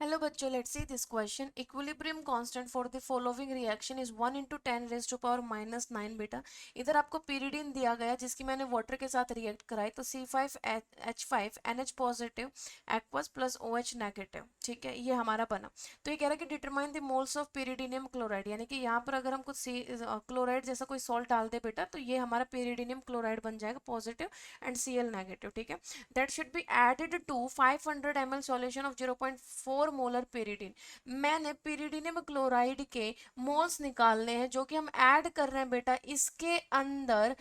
Hello बच्चों, let's see this question. Equilibrium constant for the following reaction is 1 into 10 raise to power -9 बेटा। इधर आपको pyridine दिया गया जिसकी मैंने वाटर के साथ रिएक्ट कराई, तो C5H5 NH positive aqueous plus OH negative. ठीक है, ये हमारा बना। तो ये कह रहा है कि determine the moles of pyridinium chloride, यानी कि यहाँ पर अगर हम कुछ क्लोराइड जैसा कोई सॉल्ट डाल दे बेटा, तो ये हमारा pyridinium क्लोराइड बन जाएगा पॉजिटिव एंड Cl नेगेटिव। ठीक है, that should be added to 500 ml solution of 0.4 molar pyridine। मैंने pyridinium क्लोराइड के मोल्स निकालने हैं जो कि हम ऐड कर रहे हैं बेटा इसके अंदर।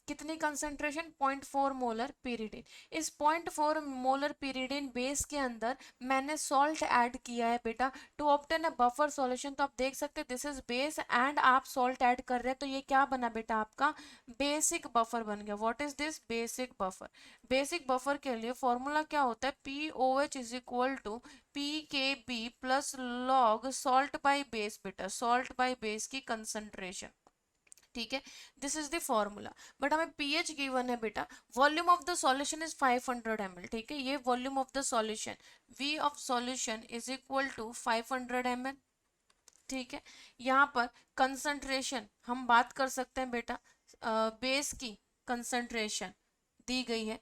कितनी कंसंट्रेशन? 0.4 molar pyridine। इस 0.4 मोलर pyridine बेस के अंदर मैंने सॉल्ट ऐड किया है बेटा to obtain a buffer solution. तो आप देख सकते हैं दिस इज बेस एंड आप सॉल्ट ऐड कर रहे हैं, तो ये क्या बना बेटा? आपका बेसिक बफर बन गया। What is this? Basic buffer. Basic buffer के लिए फॉर्मूला क्या होता है? POH is equal to PKB plus log salt by base बेटा, सॉल्ट बाई बेस की कंसंट्रेशन। ठीक है, this is the formula. But हमें पीएच गिवन है बेटा। Volume of the solution is 500 ml। ठीक है, ये volume of the solution, V of solution is equal to 500 ml। ठीक है, यहाँ पर कंसंट्रेशन हम बात कर सकते हैं बेटा। बेस की कंसंट्रेशन दी गई है,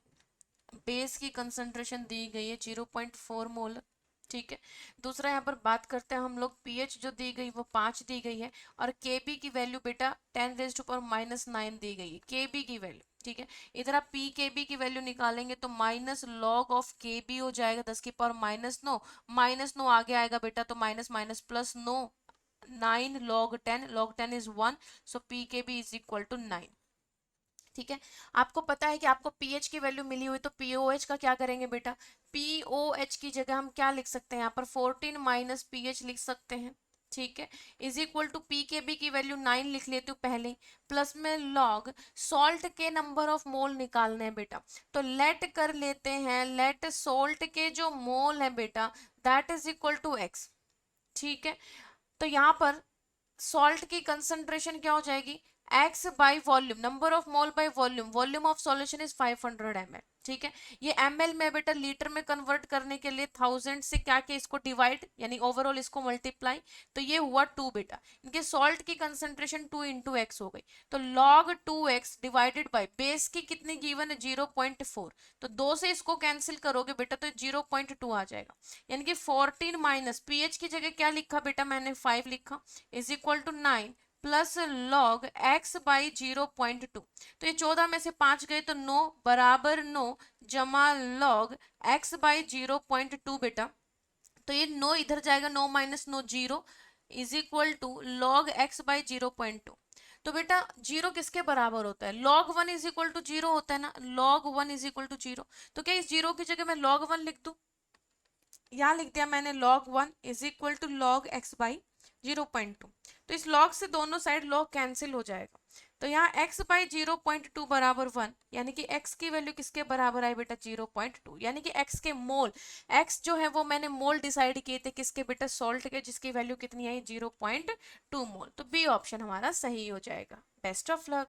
बेस की कंसंट्रेशन दी गई है 0.4 मोल। ठीक है, दूसरा यहाँ पर बात करते हैं हम लोग, पीएच जो दी गई वो 5 दी गई है, और केबी की वैल्यू बेटा 10 रेज टू पावर -9 दी गई है, केबी की वैल्यू। ठीक है, इधर आप पी के बी की वैल्यू निकालेंगे तो माइनस लॉग ऑफ के बी हो जाएगा 10 की पावर -9। -9 आगे आएगा बेटा तो minus minus plus 9, 9 log 10 is 1, so P के बी इज इक्वल टू 9। ठीक है, आपको पता है कि आपको पीएच की वैल्यू मिली हुई, तो पीओएच का क्या करेंगे बेटा? पीओएच की जगह हम क्या लिख सकते हैं? यहाँ पर 14 माइनस पीएच लिख सकते हैं। ठीक है, इज इक्वल टू पी के बी की वैल्यू 9 लिख लेती हूँ पहले, प्लस में लॉग सॉल्ट के नंबर ऑफ मोल निकालने हैं बेटा। तो लेट कर लेते हैं, लेट सॉल्ट के जो मोल है बेटा that is equal to x. ठीक है, तो यहाँ पर सॉल्ट की कंसंट्रेशन क्या हो जाएगी? X by volume, number of mole by volume, volume of solution is 500 ml। ठीक है, ये ml में बेटा लीटर में कन्वर्ट करने के लिए 1000 से क्या के इसको डिवाइड, यानी ओवरऑल इसको मल्टीप्लाई, तो ये हुआ 2 बेटा। इनके सॉल्ट की कंसंट्रेशन 2 इंटू एक्स हो गई, तो log 2x divided by base की कितनी गिवन है? 0.4। तो 2 से इसको कैंसिल करोगे बेटा तो 0.2 आ जाएगा, यानी कि 14 माइनस पीएच की जगह क्या लिखा बेटा मैंने? 5 लिखा, is equal to 9 plus log x by 0.2। तो ये 14 में से 5 गए तो 9 बराबर 9 जमा लॉग एक्स बाई 0.2 बेटा। तो ये 9 इधर जाएगा, 9 minus 9 zero, is equal to log x by 0.2। तो बेटा जीरो किसके बराबर होता है? log 1 is equal to zero होता है ना, log 1 is equal to zero. तो क्या इस जीरो की जगह मैं log 1 लिख दूं? यहाँ लिख दिया मैंने log 1 is equal to log x by 0.2। तो इस log से दोनों साइड log कैंसिल हो जाएगा, तो यहाँ x बाई 0.2 बराबर 1, यानी कि x की वैल्यू किसके बराबर आई बेटा? 0.2, यानी कि x के मोल, x जो है वो मैंने मोल डिसाइड किए थे किसके बेटा? सॉल्ट के, जिसकी वैल्यू कितनी आई? 0.2 मोल। तो बी ऑप्शन हमारा सही हो जाएगा। Best of luck.